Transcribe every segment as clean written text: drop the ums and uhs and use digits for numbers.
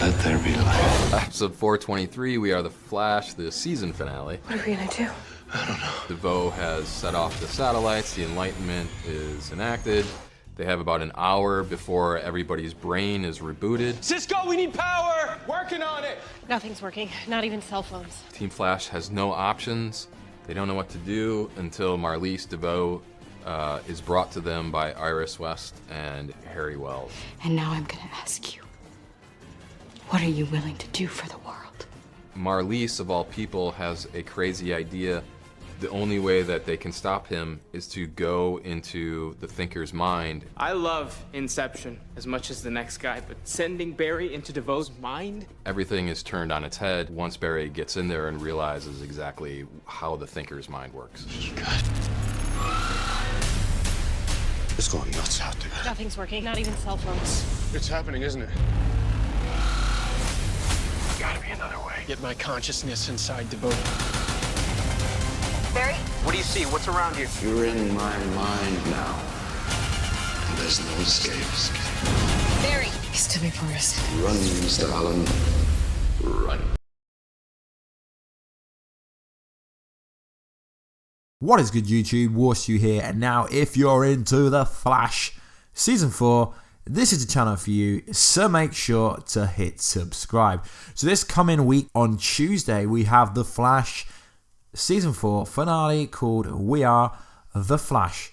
Let there be light. Episode 423, we are the Flash, the season finale. What are we gonna do? I don't know. DeVoe has set off the satellites, the Enlightenment is enacted. They have about an hour before everybody's brain is rebooted. Cisco, we need power! Working on it! Nothing's working, not even cell phones. Team Flash has no options. They don't know what to do until Marlise DeVoe is brought to them by Iris West and Harry Wells. And now I'm gonna ask you, what are you willing to do for the world? Marlise, of all people, has a crazy idea. The only way that they can stop him is to go into the Thinker's mind. I love Inception as much as the next guy, but sending Barry into DeVoe's mind? Everything is turned on its head once Barry gets in there and realizes exactly how the Thinker's mind works. God. It's going nuts out there. Nothing's working, not even cell phones. It's happening, isn't it? Gotta be another way. Get my consciousness inside DeVoe. Barry? What do you see? What's around you? You're in my mind now. And there's no escape. Barry! He's coming for us. Run, Mr. Allen. Run. What is good, YouTube? Warstu here, and now if you're into The Flash Season 4, this is the channel for you, so make sure to hit subscribe. So this coming week on Tuesday, we have The Flash Season 4 finale called We Are The Flash.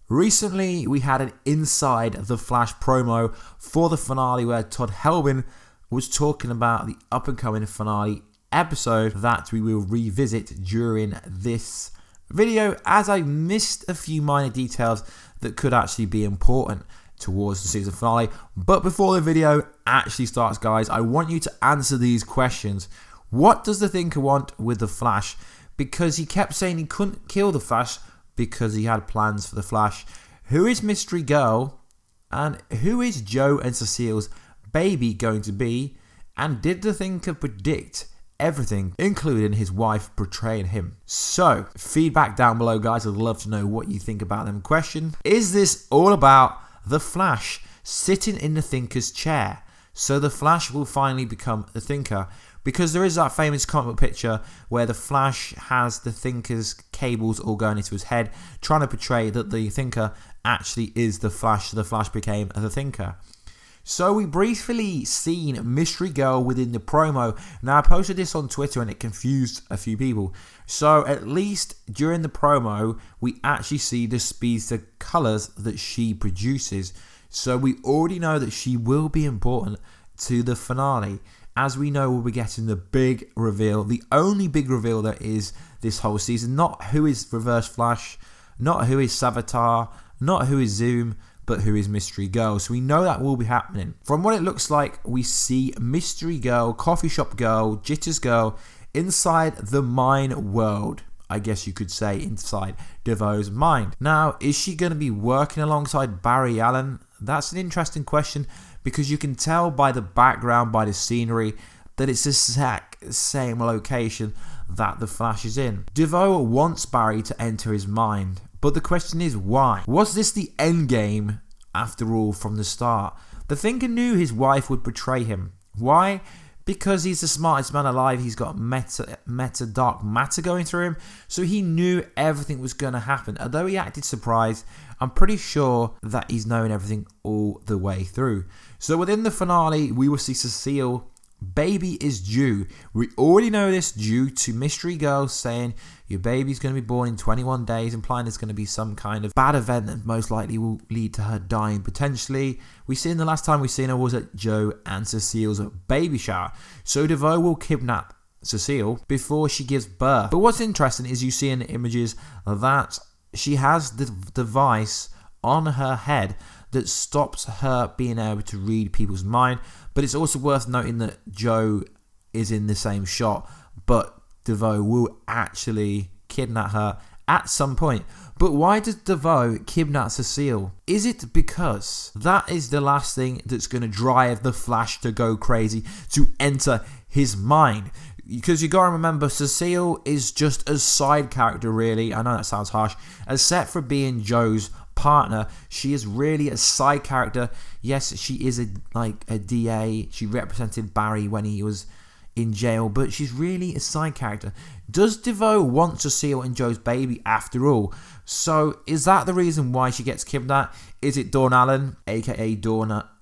Recently, we had an Inside The Flash promo for the finale where Todd Helbing was talking about the up-and-coming finale episode that we will revisit during this video, as I missed a few minor details that could actually be important towards the season finale. But before the video actually starts, guys, I want you to answer these questions. What does the Thinker want with the Flash? Because he kept saying he couldn't kill the Flash because he had plans for the Flash. Who is Mystery Girl? And who is Joe and Cecile's baby going to be? And did the Thinker predict everything, including his wife betraying him? So, feedback down below, guys. I'd love to know what you think about them questions. Is this all about the Flash sitting in the Thinker's chair? So the Flash will finally become the Thinker, because there is that famous comic book picture where the Flash has the Thinker's cables all going into his head, trying to portray that the Thinker actually is the Flash. The Flash became the Thinker. So we briefly seen Mystery Girl within the promo. Now I posted this on Twitter and it confused a few people. So at least during the promo, we actually see the speedster colors that she produces. So we already know that she will be important to the finale. As we know, we'll be getting the big reveal, the only big reveal there is this whole season. Not who is Reverse Flash, not who is Savitar, not who is Zoom, but who is Mystery Girl. So we know that will be happening. From what it looks like, we see Mystery Girl, Coffee Shop Girl, Jitters Girl inside the mind world. I guess you could say inside DeVoe's mind. Now, is she going to be working alongside Barry Allen? That's an interesting question, because you can tell by the background, by the scenery, that it's the exact same location that the Flash is in. DeVoe wants Barry to enter his mind, but the question is why? Was this the end game after all from the start? The Thinker knew his wife would betray him. Why? Because he's the smartest man alive. He's got meta dark matter going through him, so he knew everything was going to happen. Although he acted surprised, I'm pretty sure that he's known everything all the way through. So within the finale, we will see Cecile, baby is due. We already know this due to Mystery Girl saying your baby's going to be born in 21 days, implying there's going to be some kind of bad event that most likely will lead to her dying potentially. We seen the last time we seen her was at Joe and Cecile's baby shower. So DeVoe will kidnap Cecile before she gives birth. But what's interesting is you see in the images that she has the device on her head that stops her being able to read people's mind. But it's also worth noting that Joe is in the same shot, but DeVoe will actually kidnap her at some point. But why does DeVoe kidnap Cecile? Is it because that is the last thing that's going to drive the Flash to go crazy, to enter his mind? Because you gotta remember, Cecile is just a side character, really. I know that sounds harsh, except for being Joe's partner. She is really a side character. Yes, she is a DA. She represented Barry when he was in jail, but she's really a side character. Does DeVoe want Cecile and Joe's baby after all? So is that the reason why she gets kidnapped? Is it Dawn Allen, aka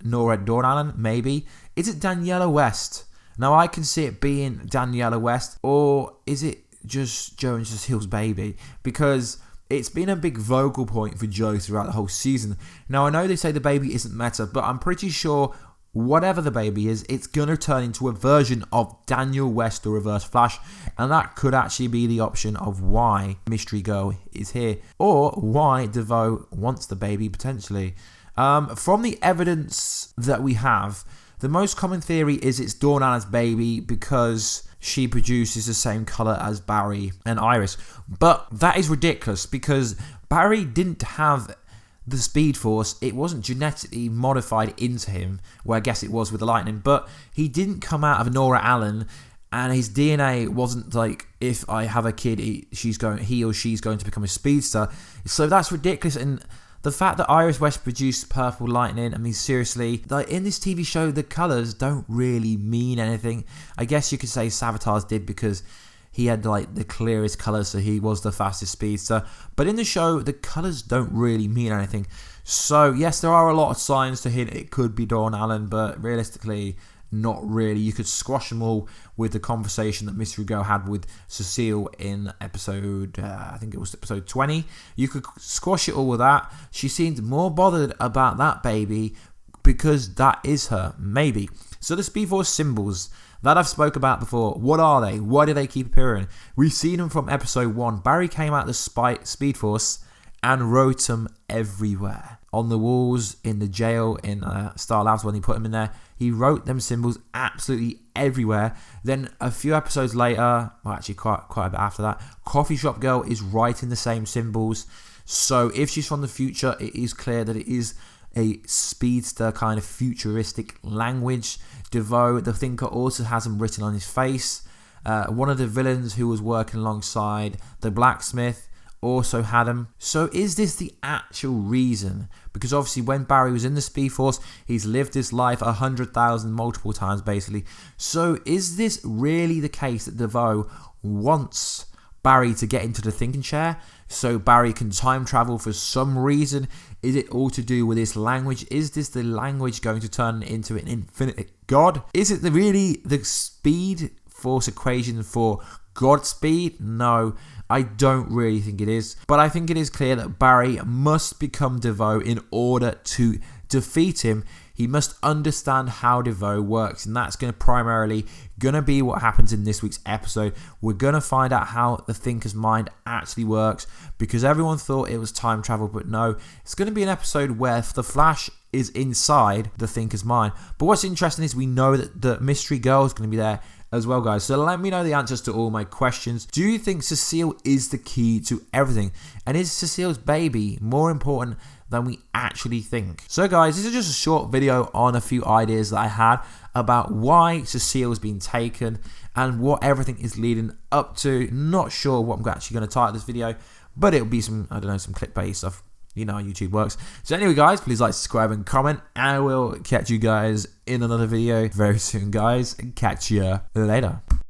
Nora Dawn Allen? Maybe. Is it Daniela West? Now I can see it being Daniela West, or is it just Joe and Cecile's baby? Because it's been a big vocal point for Joe throughout the whole season. Now I know they say the baby isn't Meta, but I'm pretty sure whatever the baby is, it's going to turn into a version of Daniel West or Reverse Flash, and that could actually be the option of why Mystery Girl is here, or why DeVoe wants the baby potentially. From the evidence that we have, the most common theory is it's Dawn Allen's baby because she produces the same color as Barry and Iris, but that is ridiculous because Barry didn't have the Speed Force. It wasn't genetically modified into him, where I guess it was with the lightning, but he didn't come out of Nora Allen, and his DNA wasn't like, if I have a kid, he or she's going to become a speedster. So that's ridiculous. And the fact that Iris West produced purple lightning, I mean, seriously, like in this TV show, the colors don't really mean anything. I guess you could say Savitar's did because he had like the clearest colors, so he was the fastest speedster. But in the show, the colors don't really mean anything. So yes, there are a lot of signs to hint it could be Dawn Allen, but realistically, not really. You could squash them all with the conversation that Mystery Girl had with Cecile in episode, I think it was episode 20. You could squash it all with that. She seemed more bothered about that baby because that is her, maybe. So the Speed Force symbols that I've spoke about before, what are they? Why do they keep appearing? We've seen them from episode 1. Barry came out the Speed Force and wrote them everywhere. On the walls, in the jail, in Star Labs when he put them in there. He wrote them symbols absolutely everywhere. Then a few episodes later, well actually quite a bit after that, Coffee Shop Girl is writing the same symbols. So if she's from the future, it is clear that it is a speedster kind of futuristic language. DeVoe, the Thinker, also has them written on his face. One of the villains who was working alongside the blacksmith also had them. So is this the actual reason? Because obviously when Barry was in the Speed Force, he's lived his life 100,000 multiple times basically. So is this really the case that DeVoe wants Barry to get into the thinking chair so Barry can time travel for some reason? Is it all to do with this language? Is this the language going to turn into an infinite god? Is it really the Speed Force equation for Godspeed? No, I don't really think it is. But I think it is clear that Barry must become DeVoe in order to defeat him. He must understand how DeVoe works, and that's primarily going to be what happens in this week's episode. We're going to find out how the Thinker's mind actually works, because everyone thought it was time travel, but no. It's going to be an episode where the Flash is inside the Thinker's mind. But what's interesting is we know that the Mystery Girl is going to be there as well, guys. So let me know the answers to all my questions. Do you think Cecile is the key to everything? And is Cecile's baby more important than we actually think? So guys, this is just a short video on a few ideas that I had about why Cecile's been taken and what everything is leading up to. Not sure what I'm actually going to title this video, but it'll be some, I don't know, some clickbait stuff. You know how YouTube works. So anyway, guys, please like, subscribe, and comment. And I will catch you guys in another video very soon, guys. And catch you later.